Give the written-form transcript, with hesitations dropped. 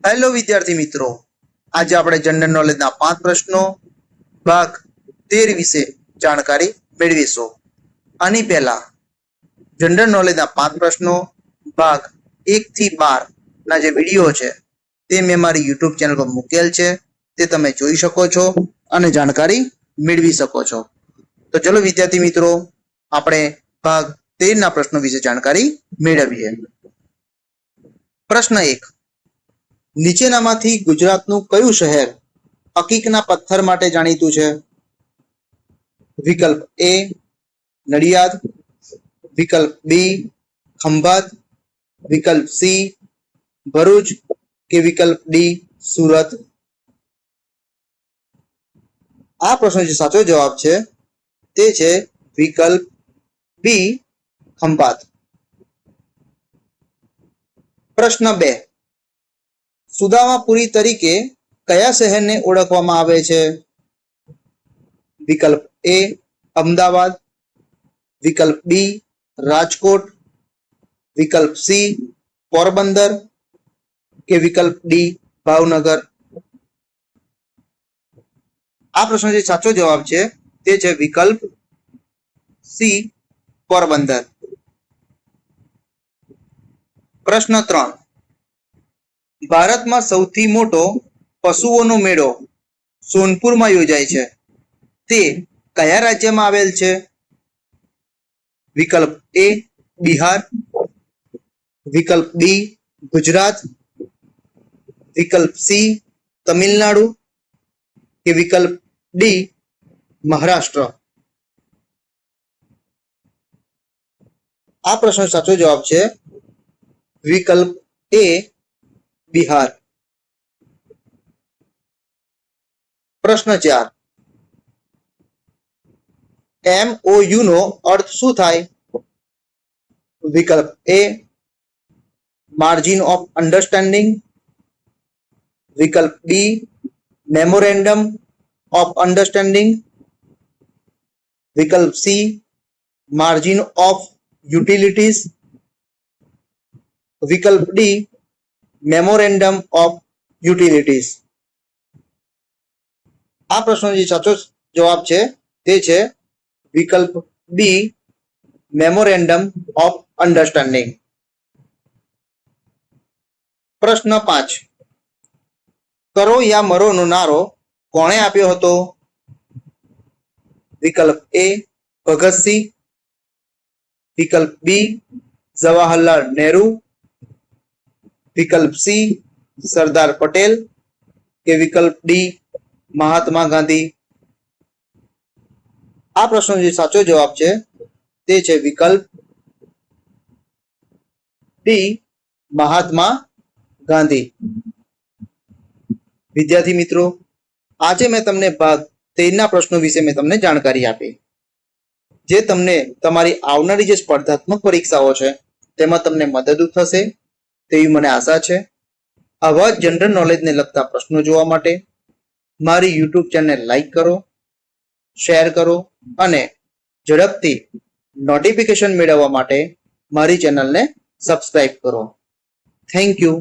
Hello વિદ્યાર્થી મિત્રો, આજે આપણે જનરલ નોલેજના 5 પ્રશ્નો ભાગ 13 વિશે જાણકારી મેળવીશું. આની પહેલા જનરલ નોલેજના 5 પ્રશ્નો ભાગ 1 થી 12 ના જે વિડીયો છે તે મેં મારી YouTube ચેનલ પર મૂકેલ છે, તે તમે જોઈ શકો છો અને જાણકારી મેળવી શકો છો. તો ચલો વિદ્યાર્થી મિત્રો, આપણે ભાગ 13 ના પ્રશ્નો વિશે જાણકારી મેળવીએ. પ્રશ્ન 1. નીચેનામાંથી ગુજરાતનું કયું શહેર અકીકના પથ્થર માટે જાણીતું છે? વિકલ્પ એ નડિયાદ, વિકલ્પ બી ખંભાત, વિકલ્પ સી ભરૂચ કે વિકલ્પ ડી સુરત. આ પ્રશ્નનો જે સાચો જવાબ છે તે છે વિકલ્પ બી ખંભાત. પ્રશ્ન 2. સુદામાપુરી તરીકે કયા શહેરને ઓળખવામાં આવે છે? વિકલ્પ એ અમદાવાદ, વિકલ્પ બી રાજકોટ, વિકલ્પ સી પોરબંદર કે વિકલ્પ ડી ભાવનગર. આ પ્રશ્નનો જે સાચો જવાબ છે તે છે વિકલ્પ સી પોરબંદર. પ્રશ્ન 3. ભારતમાં સૌથી મોટો પશુઓનો મેળો સોનપુરમાં યોજાય છે, તે કયા રાજ્યમાં આવેલ છે? વિકલ્પ એ બિહાર, વિકલ્પ બી ગુજરાત, વિકલ્પ સી તમિલનાડુ કે વિકલ્પ ડી મહારાષ્ટ્ર. આ પ્રશ્નનો સાચો જવાબ છે વિકલ્પ એ બિહાર. પ્રશ્ન 4. MOU નો અર્થ શું થાય? વિકલ્પ એ માર્જિન ઓફ અન્ડરસ્ટેન્ડિંગ, વિકલ્પ બી મેમોરેન્ડમ ઓફ અન્ડરસ્ટેન્ડિંગ, વિકલ્પ સી માર્જિન ઓફ યુટિલિટીઝ, વિકલ્પ ડી મેમોરેન્ડમ ઓફ યુટિલિટીઝ. આ પ્રશ્નનો જે સાચો જવાબ છે તે છે વિકલ્પ બી મેમોરેન્ડમ ઓફ અન્ડરસ્ટેન્ડિંગ. પ્રશ્ન 5. કરો યા મરોનો નારો કોણે આપ્યો હતો? વિકલ્પ એ ભગતસિંહ, વિકલ્પ બી જવાહરલાલ નહેરુ, વિકલ્પ સી સરદાર પટેલ કે વિકલ્પ ડી મહાત્મા ગાંધી. આ પ્રશ્નનો જે સાચો જવાબ છે તે છે વિકલ્પ ડી મહાત્મા ગાંધી. વિદ્યાર્થી મિત્રો, આજે મેં તમને ભાગ 13 ના પ્રશ્નો વિશે મેં તમને જાણકારી આપી, જે તમને તમારી આવનારી જે સ્પર્ધાત્મક પરીક્ષાઓ છે તેમાં તમને મદદરૂપ થશે તેવી મને આશા છે. આવા જનરલ નોલેજને લગતા પ્રશ્નો જોવા માટે મારી YouTube ચેનલ લાઈક કરો, શેર કરો અને ઝડપથી નોટિફિકેશન મેળવવા માટે મારી ચેનલને સબસ્ક્રાઇબ કરો. Thank you.